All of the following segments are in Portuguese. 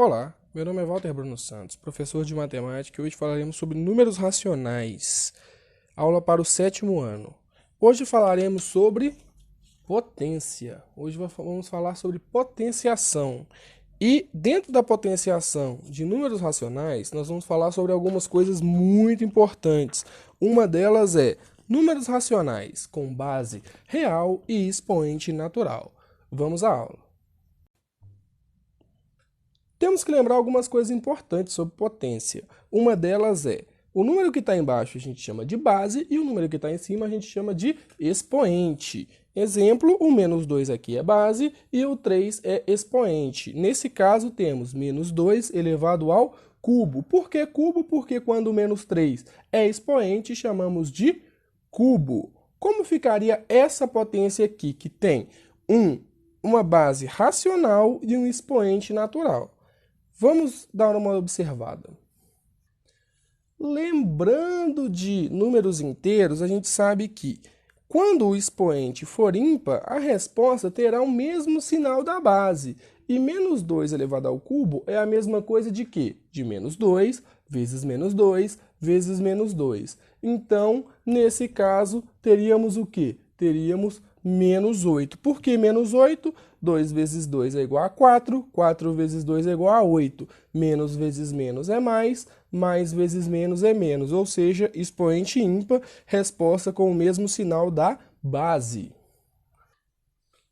Olá, meu nome é Walter Bruno Santos, professor de matemática, e hoje falaremos sobre números racionais. Aula para o 7º ano. Hoje falaremos sobre potência. Hoje vamos falar sobre potenciação. E dentro da potenciação de números racionais, nós vamos falar sobre algumas coisas muito importantes. Uma delas é números racionais com base real e expoente natural. Vamos à aula. Temos que lembrar algumas coisas importantes sobre potência. Uma delas é, o número que está embaixo a gente chama de base e o número que está em cima a gente chama de expoente. Exemplo, o menos 2 aqui é base e o 3 é expoente. Nesse caso temos menos 2 elevado ao cubo. Por que cubo? Porque quando o menos 3 é expoente, chamamos de cubo. Como ficaria essa potência aqui, que tem uma base racional e um expoente natural? Vamos dar uma observada. Lembrando de números inteiros, a gente sabe que quando o expoente for ímpar, a resposta terá o mesmo sinal da base. E menos 2 elevado ao cubo é a mesma coisa de quê? De menos 2 vezes menos 2 vezes menos 2. Então, nesse caso, teríamos o quê? Teríamos menos 8. Por que menos 8? 2 vezes 2 é igual a 4, 4 vezes 2 é igual a 8. Menos vezes menos é mais vezes menos é menos, ou seja, expoente ímpar, resposta com o mesmo sinal da base.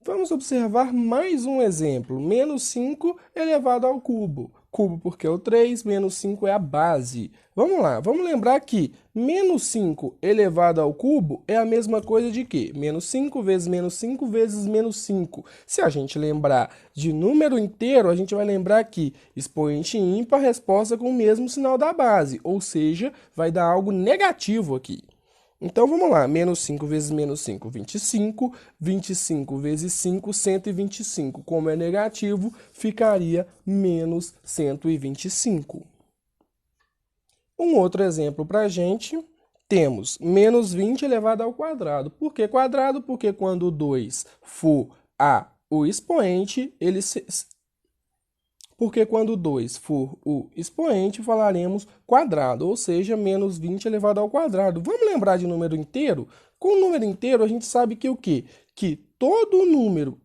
Vamos observar mais um exemplo, menos 5 elevado ao cubo. Cubo porque é o 3, menos 5 é a base. Vamos lá, vamos lembrar que menos 5 elevado ao cubo é a mesma coisa de quê? Menos 5 vezes menos 5 vezes menos 5. Se a gente lembrar de número inteiro, a gente vai lembrar que expoente ímpar, resposta com o mesmo sinal da base, ou seja, vai dar algo negativo aqui. Então, vamos lá, menos 5 vezes menos 5, 25, 25 vezes 5, 125. Como é negativo, ficaria menos 125. Um outro exemplo para a gente, temos menos 20 elevado ao quadrado. Por que quadrado? Porque quando o 2 for o expoente, porque quando 2 for o expoente, falaremos quadrado, ou seja, menos 20 elevado ao quadrado. Vamos lembrar de número inteiro? Com o número inteiro, a gente sabe que o quê? Que todo número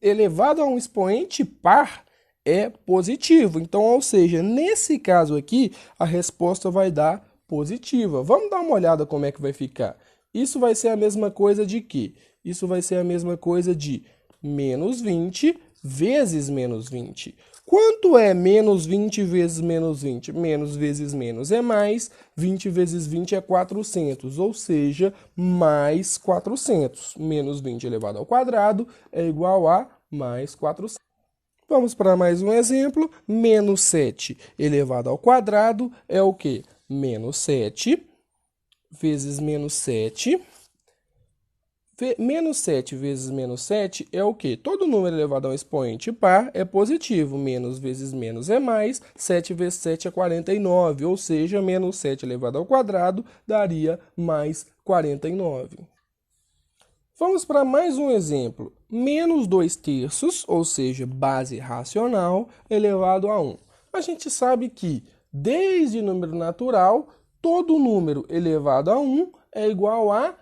elevado a um expoente par é positivo. Então, ou seja, nesse caso aqui, a resposta vai dar positiva. Vamos dar uma olhada como é que vai ficar. Isso vai ser a mesma coisa de quê? Isso vai ser a mesma coisa de menos 20 vezes menos 20. Quanto é menos 20 vezes menos 20? Menos vezes menos é mais, 20 vezes 20 é 400, ou seja, mais 400. Menos 20 elevado ao quadrado é igual a mais 400. Vamos para mais um exemplo. Menos 7 elevado ao quadrado é o quê? Menos 7 vezes menos 7. Menos 7 vezes menos 7 é o quê? Todo número elevado a um expoente par é positivo. Menos vezes menos é mais. 7 vezes 7 é 49, ou seja, menos 7 elevado ao quadrado daria mais 49. Vamos para mais um exemplo. Menos 2 terços, ou seja, base racional, elevado a 1. A gente sabe que, desde número natural, todo número elevado a 1 é igual a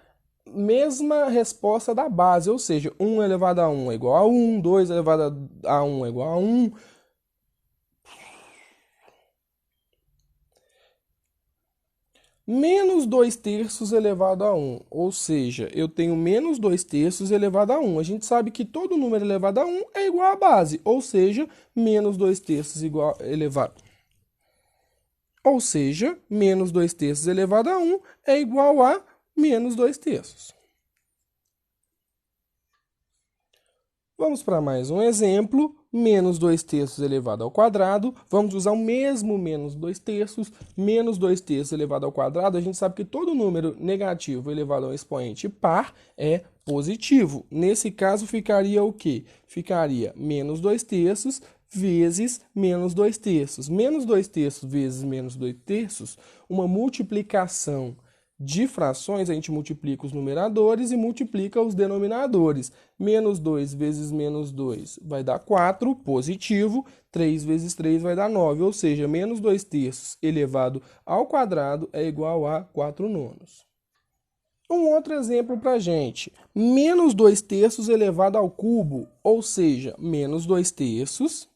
mesma resposta da base, ou seja, 1 elevado a 1 é igual a 1, 2 elevado a 1 é igual a 1. Menos 2 terços elevado a 1, ou seja, eu tenho menos 2 terços elevado a 1. A gente sabe que todo número elevado a 1 é igual à base, ou seja, menos 2 terços elevado. Ou seja, menos 2 terços elevado a 1 é igual a menos 2 terços. Vamos para mais um exemplo, menos 2 terços elevado ao quadrado. Vamos usar o mesmo menos 2 terços. Menos 2 terços elevado ao quadrado, a gente sabe que todo número negativo elevado a um expoente par é positivo. Nesse caso, ficaria o quê? Ficaria menos 2 terços vezes menos 2 terços. Menos 2 terços vezes menos 2 terços, uma multiplicação de frações, a gente multiplica os numeradores e multiplica os denominadores. Menos 2 vezes menos 2 vai dar 4, positivo. 3 vezes 3 vai dar 9, ou seja, menos 2 terços elevado ao quadrado é igual a 4 nonos. Um outro exemplo para a gente, menos 2 terços elevado ao cubo, ou seja, menos 2 terços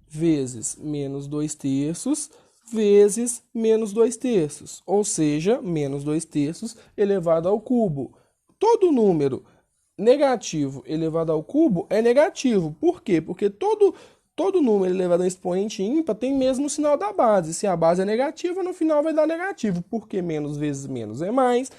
vezes menos 2 terços vezes menos 2 terços, ou seja, menos 2 terços elevado ao cubo. Todo número negativo elevado ao cubo é negativo. Por quê? Porque todo número elevado a expoente ímpar tem mesmo sinal da base. Se a base é negativa, no final vai dar negativo, porque menos vezes menos é mais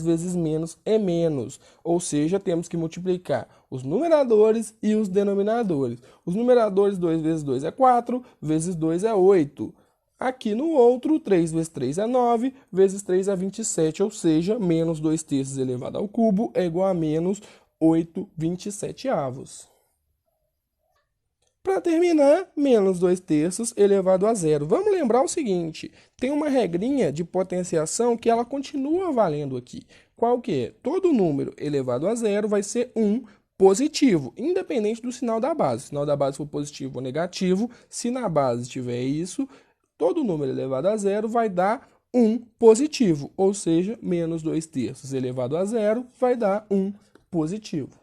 vezes menos é menos. Ou seja, temos que multiplicar os numeradores e os denominadores. Os numeradores, 2 vezes 2 é 4, vezes 2 é 8. Aqui no outro, 3 vezes 3 é 9, vezes 3 é 27, ou seja, menos 2 terços elevado ao cubo é igual a menos 8/27. Para terminar, menos 2 terços elevado a zero. Vamos lembrar o seguinte, tem uma regrinha de potenciação que ela continua valendo aqui. Qual que é? Todo número elevado a zero vai ser 1 positivo, independente do sinal da base. Se o sinal da base for positivo ou negativo, se na base tiver isso, todo número elevado a zero vai dar 1 positivo, ou seja, menos 2 terços elevado a zero vai dar 1 positivo.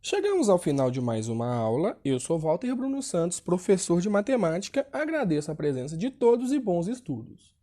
Chegamos ao final de mais uma aula. Eu sou Walter Bruno Santos, professor de matemática. Agradeço a presença de todos e bons estudos.